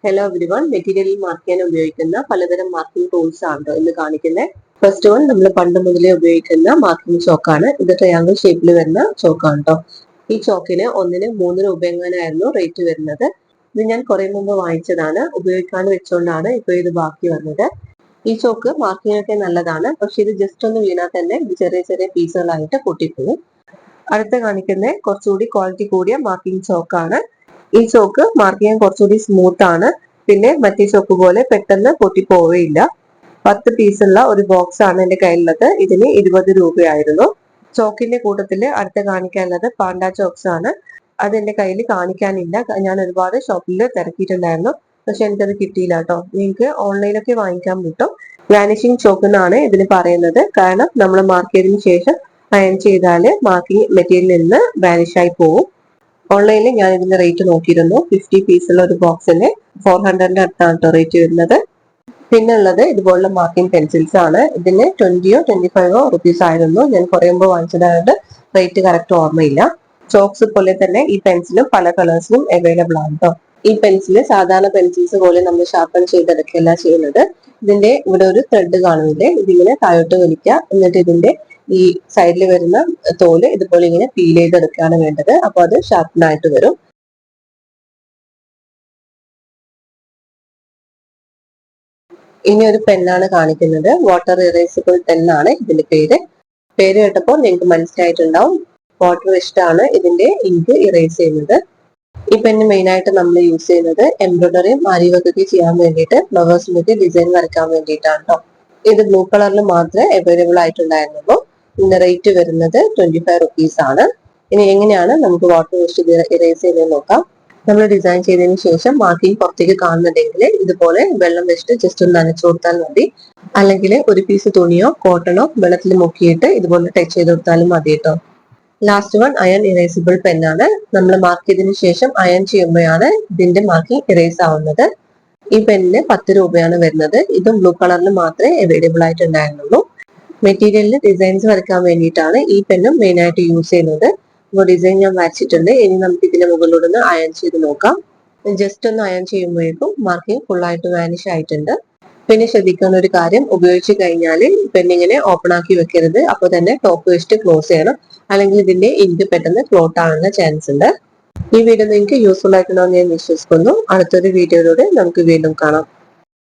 Hello everyone, മെറ്റീരിയലിൽ mark ചെയ്യാൻ ഉപയോഗിക്കുന്ന പലതരം മാർക്കിംഗ് ടൂൾസ് ആണ് ഇന്ന് കാണിക്കുന്നത്. ഫസ്റ്റ് വൺ നമ്മൾ പണ്ട് മുതലേ ഉപയോഗിക്കുന്ന മാർക്കിംഗ് ചോക്കാണ്. ഇത് ട്രയാങ്കിൾ ഷേപ്പിൽ വരുന്ന ചോക്കാണ് കേട്ടോ. ഈ ചോക്കിന് 1-ന് 3 രൂപ എങ്ങനെയായിരുന്നു റേറ്റ് വരുന്നത്. ഇത് ഞാൻ കുറെ മുമ്പ് വാങ്ങിച്ചതാണ്, ഉപയോഗിക്കാണ്ട് വെച്ചുകൊണ്ടാണ് ഇപ്പൊ ഇത് ബാക്കി വന്നത്. ഈ ചോക്ക് മാർക്കിംഗ് ഒക്കെ നല്ലതാണ്, പക്ഷെ ഇത് ജസ്റ്റ് ഒന്ന് വീണാൽ തന്നെ ഇത് ചെറിയ ചെറിയ പീസുകളായിട്ട് പൊട്ടിപ്പോകും. അടുത്ത കാണിക്കുന്ന കുറച്ചുകൂടി ക്വാളിറ്റി കൂടിയ മാർക്കിംഗ് ചോക്കാണ്. ഈ ചോക്ക് മാർക്ക് ചെയ്യാൻ കുറച്ചുകൂടി സ്മൂത്ത് ആണ്, പിന്നെ മറ്റേ ചോക്ക് പോലെ പെട്ടെന്ന് പൊട്ടിപ്പോവുകയില്ല. 10 പീസുള്ള ഒരു ബോക്സ് ആണ് എന്റെ കയ്യിലുള്ളത്. ഇതിന് 20 രൂപയായിരുന്നു. ചോക്കിന്റെ കൂട്ടത്തില് അടുത്ത കാണിക്കാനുള്ളത് പാണ്ട ചോക്സ് ആണ്. അത് എന്റെ കയ്യിൽ കാണിക്കാനില്ല, ഞാൻ ഒരുപാട് ഷോപ്പിൽ തിരക്കിയിട്ടുണ്ടായിരുന്നു, പക്ഷെ എനിക്കത് കിട്ടിയില്ല കേട്ടോ. നിങ്ങൾക്ക് ഓൺലൈനൊക്കെ വാങ്ങിക്കാൻ കിട്ടും. വാനിഷിംഗ് ചോക്ക് എന്നാണ് ഇതിന് പറയുന്നത്, കാരണം നമ്മൾ മാർക്ക് ചെയ്തതിനു ശേഷം അയൺ ചെയ്താല് മാർക്കിംഗ് മെറ്റീരിയലിൽ നിന്ന് വാനിഷ് ആയി പോകും. ഓൺലൈനിൽ ഞാൻ ഇതിന്റെ റേറ്റ് നോക്കിയിരുന്നു. 50 പീസുള്ള ഒരു ബോക്സിന് 400 അടുത്താണ് റേറ്റ് വരുന്നത്. പിന്നെ ഉള്ളത് ഇതുപോലുള്ള മാർക്കിംഗ് പെൻസിൽസ് ആണ്. ഇതിന് 20 or 25 റുപ്പീസ് ആയിരുന്നു. ഞാൻ കുറെ മുമ്പ് വാങ്ങിച്ചതായത് റേറ്റ് കറക്റ്റ് ഓർമ്മയില്ല. ചോക്സ് പോലെ തന്നെ ഈ പെൻസിലും പല കളേഴ്സിലും അവൈലബിൾ ആണ് കേട്ടോ. ഈ പെൻസില് സാധാരണ പെൻസിൽസ് പോലെ നമ്മൾ ഷാർപ്പൺ ചെയ്തെടുക്കുകയല്ല ചെയ്യുന്നത്. ഇതിന്റെ ഇവിടെ ഒരു ത്രെഡ് കാണുന്നില്ലേ, ഇതിങ്ങനെ താഴോട്ട് വലിക്കുക, എന്നിട്ട് ഇതിന്റെ ഈ സൈഡിൽ വരുന്ന തോല് ഇതുപോലെ ഇങ്ങനെ പീൽ ചെയ്തെടുക്കുകയാണ് വേണ്ടത്. അപ്പൊ അത് ഷാർപ്പനായിട്ട് വരും. ഇനി ഒരു പെന്നാണ് കാണിക്കുന്നത്. വാട്ടർ ഇറേസിബിൾ പെന്നാണ് ഇതിന്റെ പേര്. പേര് കേട്ടപ്പോൾ നിങ്ങൾക്ക് മനസ്സിലായിട്ടുണ്ടാവും. വാട്ടർ ഇഷ്ടമാണ് ഇതിന്റെ ഇങ്ക് ഇറേസ് ചെയ്യുന്നത്. ഈ പെന്ന് മെയിൻ ആയിട്ട് നമ്മൾ യൂസ് ചെയ്യുന്നത് എംബ്രോയിഡറിയും ആരിവർക്കൊക്കെ ചെയ്യാൻ വേണ്ടിയിട്ട്, ഫ്ലവേഴ്സിനൊക്കെ ഡിസൈൻ വരയ്ക്കാൻ വേണ്ടിയിട്ടാണ് കേട്ടോ. ഇത് ബ്ലൂ കളറിൽ മാത്രമേ അവൈലബിൾ ആയിട്ടുണ്ടായിരുന്നുള്ളൂ. ഇതിന്റെ റേറ്റ് വരുന്നത് 25 റുപ്പീസ് ആണ്. ഇനി എങ്ങനെയാണ് നമുക്ക് വാട്ടർ വെച്ച് ഇറേസ് ചെയ്ത് നോക്കാം. നമ്മൾ ഡിസൈൻ ചെയ്തതിന് ശേഷം മാർക്കിംഗ് പുറത്തേക്ക് കാണുന്നുണ്ടെങ്കിൽ ഇതുപോലെ വെള്ളം വെച്ചിട്ട് ജസ്റ്റ് ഒന്ന് നനച്ചു കൊടുത്താൽ മതി. അല്ലെങ്കിൽ ഒരു പീസ് തുണിയോ കോട്ടണോ വെള്ളത്തിൽ മുക്കിയിട്ട് ഇതുപോലെ ടച്ച് ചെയ്ത് കൊടുത്താലും മതി കേട്ടോ. ലാസ്റ്റ് വൺ അയൺ ഇറേസിബിൾ പെന്നാണ്. നമ്മൾ മാർക്ക് ചെയ്തതിനു ശേഷം അയൺ ചെയ്യുമ്പോഴാണ് ഇതിന്റെ മാർക്കിംഗ് ഇറേസ് ആവുന്നത്. ഈ പെന്നിന് 10 രൂപയാണ് വരുന്നത്. ഇതും ബ്ലൂ കളറിൽ മാത്രമേ അവൈലബിൾ ആയിട്ടുണ്ടായിരുന്നുള്ളൂ. മെറ്റീരിയലിൽ ഡിസൈൻസ് വരയ്ക്കാൻ വേണ്ടിയിട്ടാണ് ഈ പെന്നും മെയിൻ ആയിട്ട് യൂസ് ചെയ്യുന്നത്. അപ്പോൾ ഡിസൈൻ ഞാൻ വരച്ചിട്ടുണ്ട്. ഇനി നമുക്ക് ഇതിന്റെ മുകളിലൂടെ ഒന്ന് അയൺ ചെയ്ത് നോക്കാം. ജസ്റ്റ് ഒന്ന് അയൺ ചെയ്യുമ്പോഴേക്കും മാർക്കിംഗ് ഫുൾ ആയിട്ട് വാനിഷ് ആയിട്ടുണ്ട്. പിന്നെ ശ്രദ്ധിക്കുന്ന ഒരു കാര്യം, ഉപയോഗിച്ച് കഴിഞ്ഞാൽ പെന്നിങ്ങനെ ഓപ്പൺ ആക്കി വെക്കരുത്. അപ്പൊ തന്നെ ടോപ്പ് വെച്ചിട്ട് ക്ലോസ് ചെയ്യണം, അല്ലെങ്കിൽ ഇതിന്റെ ഇങ്ക് പെട്ടെന്ന് ഫ്ലോട്ട് ആവാനുള്ള ചാൻസ് ഉണ്ട്. ഈ വീഡിയോ നിങ്ങൾക്ക് യൂസ്ഫുൾ ആയിട്ടുണ്ടോ എന്ന് ഞാൻ വിശ്വസിക്കുന്നു. അടുത്തൊരു വീഡിയോയിലൂടെ നമുക്ക് വീണ്ടും കാണാം.